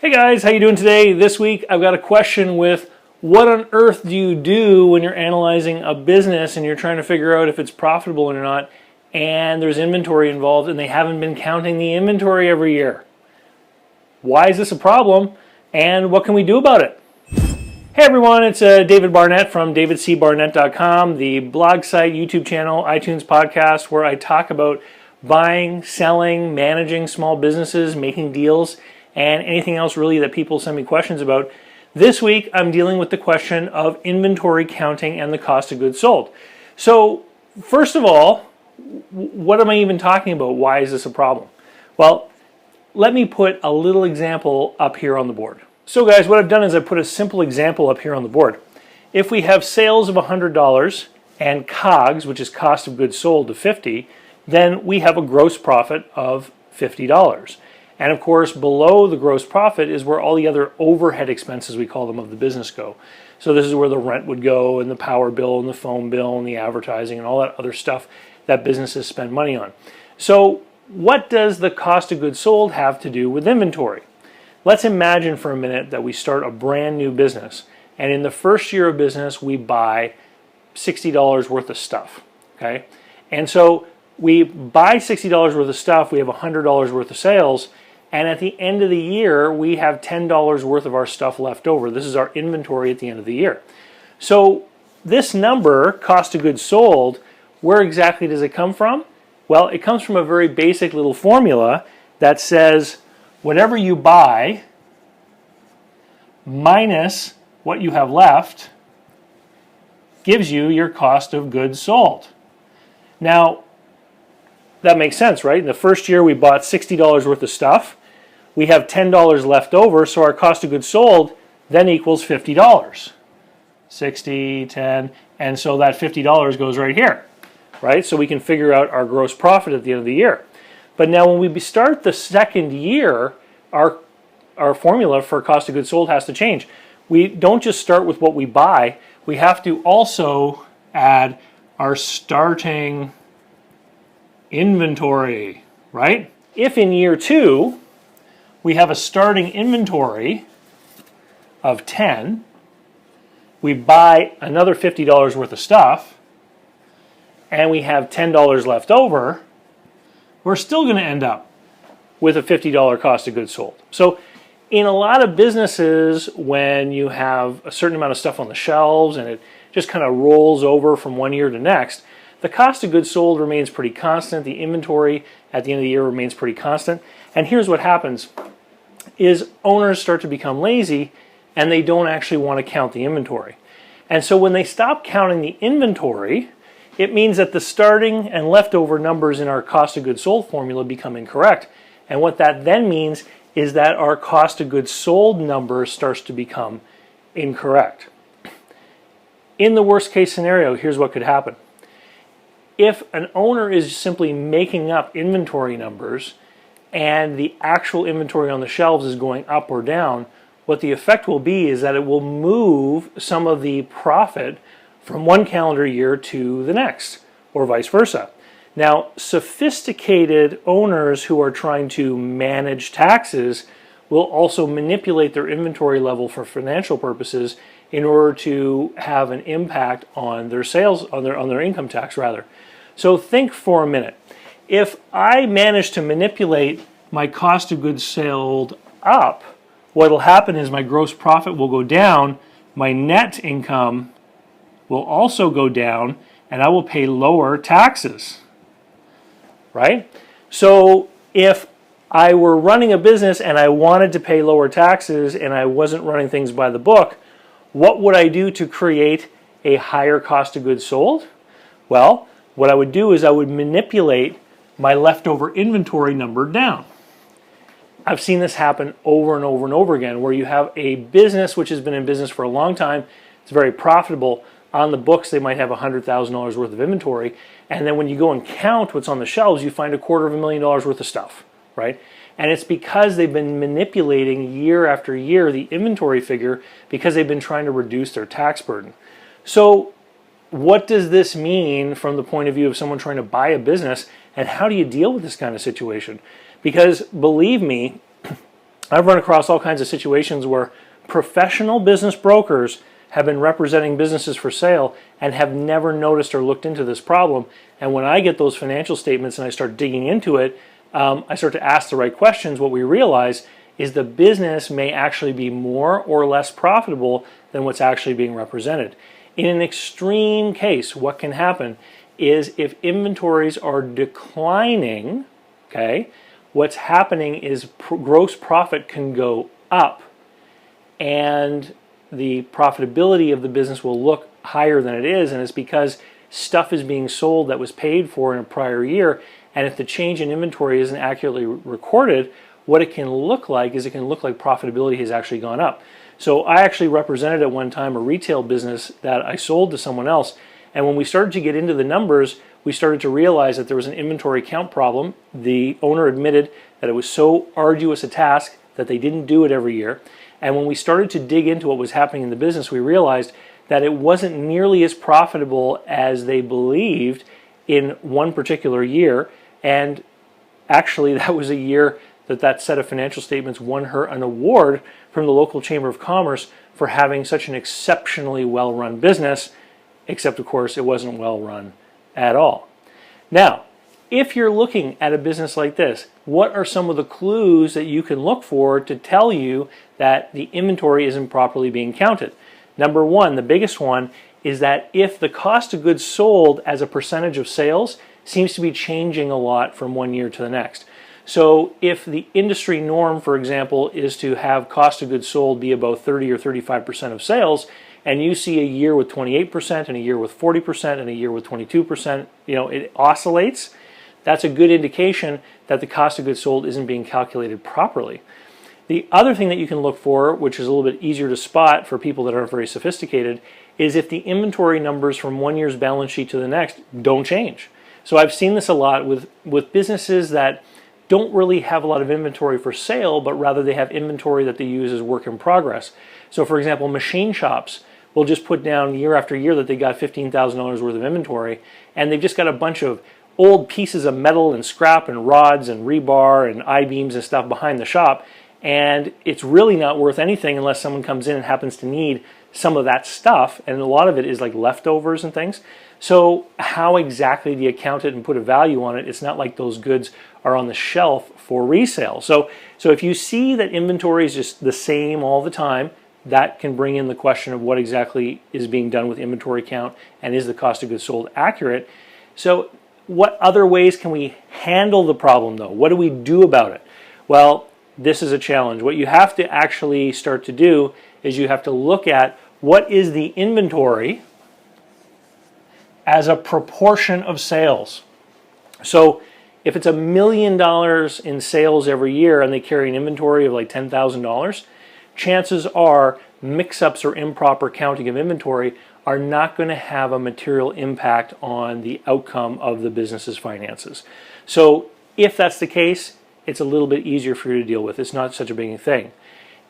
Hey guys, how you doing today? This week I've got a question with what on earth do you do when you're analyzing a business and you're trying to figure out if it's profitable or not, and there's inventory involved and they haven't been counting the inventory every year. Why is this a problem and what can we do about it? Hey everyone, it's David Barnett from davidcbarnett.com, the blog site, YouTube channel, iTunes podcast where I talk about buying, selling, managing small businesses, making deals, and anything else really that people send me questions about. This week I'm dealing with the question of inventory counting and the cost of goods sold. So first of all, what am I even talking about? Why is this a problem? Well, let me put a little example up here on the board. So guys, what I've done is I've put a simple example up here on the board. If we have sales of $100 and COGS, which is cost of goods sold, of $50, then we have a gross profit of $50. And of course, below the gross profit is where all the other overhead expenses, we call them, of the business go. So this is where the rent would go, and the power bill, and the phone bill, and the advertising, and all that other stuff that businesses spend money on. So what does the cost of goods sold have to do with inventory? Let's imagine for a minute that we start a brand new business, and in the first year of business, we buy $60 worth of stuff, okay? And so we buy $60 worth of stuff, we have $100 worth of sales, and at the end of the year, we have $10 worth of our stuff left over. This is our inventory at the end of the year. So this number, cost of goods sold, where exactly does it come from? Well, it comes from a very basic little formula that says whatever you buy minus what you have left gives you your cost of goods sold. Now, that makes sense, right? In the first year, we bought $60 worth of stuff. We have $10 left over, so our cost of goods sold then equals $50. 60, 10, and so that $50 goes right here, right? So we can figure out our gross profit at the end of the year. But now when we start the second year, our formula for cost of goods sold has to change. We don't just start with what we buy, we have to also add our starting inventory, right? If in year 2, we have a starting inventory of 10, we buy another $50 worth of stuff, and we have $10 left over, we're still going to end up with a $50 cost of goods sold. So in a lot of businesses, when you have a certain amount of stuff on the shelves and it just kind of rolls over from one year to next, the cost of goods sold remains pretty constant. The inventory at the end of the year remains pretty constant. And here's what happens is owners start to become lazy and they don't actually want to count the inventory. And so when they stop counting the inventory, it means that the starting and leftover numbers in our cost of goods sold formula become incorrect. And what that then means is that our cost of goods sold number starts to become incorrect. In the worst case scenario, here's what could happen. If an owner is simply making up inventory numbers and the actual inventory on the shelves is going up or down, what the effect will be is that it will move some of the profit from one calendar year to the next, or vice versa. Now, sophisticated owners who are trying to manage taxes will also manipulate their inventory level for financial purposes in order to have an impact on their sales, on their income tax rather. So think for a minute. If I manage to manipulate my cost of goods sold up, what will happen is my gross profit will go down, my net income will also go down, and I will pay lower taxes, right? So if I were running a business and I wanted to pay lower taxes and I wasn't running things by the book, what would I do to create a higher cost of goods sold? Well, what I would do is I would manipulate my leftover inventory number down. I've seen this happen over and over and over again, where you have a business which has been in business for a long time, it's very profitable. On the books, they might have $100,000 worth of inventory, and then when you go and count what's on the shelves, you find $250,000 worth of stuff, right? And it's because they've been manipulating year after year the inventory figure because they've been trying to reduce their tax burden. So what does this mean from the point of view of someone trying to buy a business, and how do you deal with this kind of situation? Because believe me, I've run across all kinds of situations where professional business brokers have been representing businesses for sale and have never noticed or looked into this problem. And when I get those financial statements and I start digging into it, I start to ask the right questions. What we realize is the business may actually be more or less profitable than what's actually being represented. In an extreme case, what can happen is if inventories are declining, okay, what's happening is gross profit can go up and the profitability of the business will look higher than it is, and it's because stuff is being sold that was paid for in a prior year, and if the change in inventory isn't accurately recorded, what it can look like is it can look like profitability has actually gone up. So I actually represented at one time a retail business that I sold to someone else, and when we started to get into the numbers, we started to realize that there was an inventory count problem. The owner admitted that it was so arduous a task that they didn't do it every year. And when we started to dig into what was happening in the business, we realized that it wasn't nearly as profitable as they believed in one particular year. And actually, that was a year that that set of financial statements won her an award from the local Chamber of Commerce for having such an exceptionally well-run business, except, of course, it wasn't well-run at all. Now, if you're looking at a business like this, what are some of the clues that you can look for to tell you that the inventory isn't properly being counted? Number one, the biggest one, is that if the cost of goods sold as a percentage of sales seems to be changing a lot from one year to the next. So if the industry norm, for example, is to have cost of goods sold be about 30 or 35% of sales, and you see a year with 28% and a year with 40% and a year with 22%, it oscillates, that's a good indication that the cost of goods sold isn't being calculated properly. The other thing that you can look for, which is a little bit easier to spot for people that aren't very sophisticated, is if the inventory numbers from one year's balance sheet to the next don't change. So I've seen this a lot with businesses that don't really have a lot of inventory for sale, but rather they have inventory that they use as work in progress. So for example, machine shops will just put down year after year that they got $15,000 worth of inventory, and they've just got a bunch of old pieces of metal and scrap and rods and rebar and I-beams and stuff behind the shop, and it's really not worth anything unless someone comes in and happens to need some of that stuff, and a lot of it is like leftovers and things. So how exactly do you count it and put a value on it? It's not like those goods are on the shelf for resale. So if you see that inventory is just the same all the time, that can bring in the question of what exactly is being done with inventory count and is the cost of goods sold accurate. So what other ways can we handle the problem though? What do we do about it? Well, this is a challenge. What you have to actually start to do is you have to look at what is the inventory as a proportion of sales. So if it's $1 million in sales every year and they carry an inventory of like $10,000, chances are mix-ups or improper counting of inventory are not going to have a material impact on the outcome of the business's finances. So if that's the case, it's a little bit easier for you to deal with. It's not such a big thing.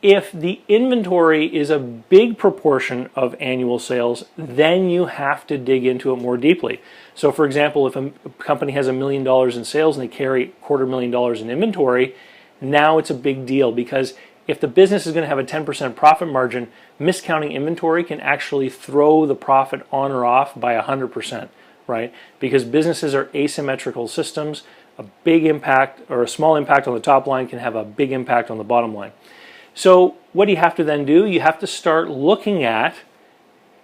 If the inventory is a big proportion of annual sales, then you have to dig into it more deeply. So for example, if a company has $1 million in sales and they carry $250,000 in inventory, now it's a big deal, because if the business is going to have a 10% profit margin, miscounting inventory can actually throw the profit on or off by 100%, right? Because businesses are asymmetrical systems. A big impact or a small impact on the top line can have a big impact on the bottom line. So what do you have to then do? You have to start looking at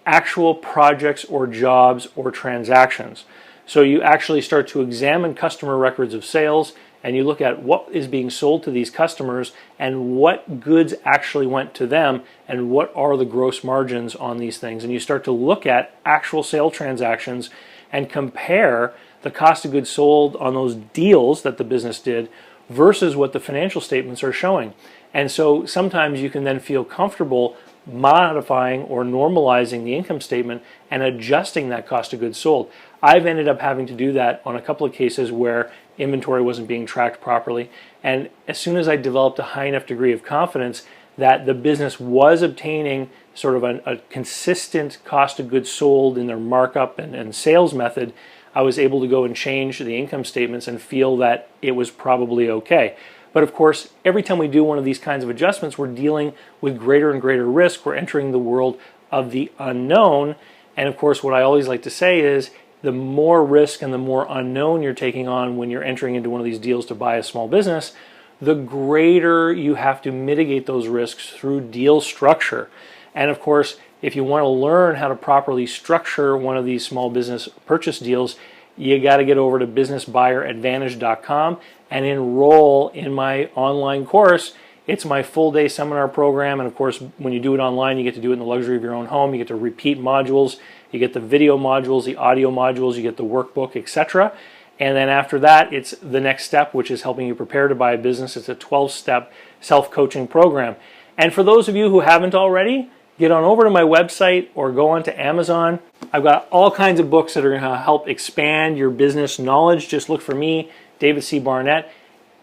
actual projects or jobs or transactions. So you actually start to examine customer records of sales, and you look at what is being sold to these customers and what goods actually went to them and what are the gross margins on these things. And you start to look at actual sale transactions and compare the cost of goods sold on those deals that the business did versus what the financial statements are showing. And so sometimes you can then feel comfortable modifying or normalizing the income statement and adjusting that cost of goods sold. I've ended up having to do that on a couple of cases where inventory wasn't being tracked properly. And as soon as I developed a high enough degree of confidence that the business was obtaining sort of a consistent cost of goods sold in their markup and sales method, I was able to go and change the income statements and feel that it was probably okay. But of course, every time we do one of these kinds of adjustments, we're dealing with greater and greater risk. We're entering the world of the unknown. And of course, what I always like to say is the more risk and the more unknown you're taking on when you're entering into one of these deals to buy a small business, the greater you have to mitigate those risks through deal structure. And of course, if you want to learn how to properly structure one of these small business purchase deals, you got to get over to businessbuyeradvantage.com and enroll in my online course. It's my full-day seminar program, and of course, when you do it online, you get to do it in the luxury of your own home. You get to repeat modules, you get the video modules, the audio modules, you get the workbook, etc. And then after that, it's the next step, which is helping you prepare to buy a business. It's a 12-step self-coaching program. And for those of you who haven't already, get on over to my website or go onto Amazon. I've got all kinds of books that are going to help expand your business knowledge. Just look for me, David C. Barnett.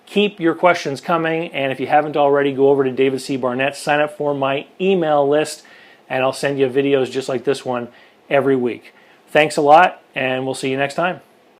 Keep your questions coming, and if you haven't already, go over to David C. Barnett, sign up for my email list, and I'll send you videos just like this one every week. Thanks a lot, and we'll see you next time.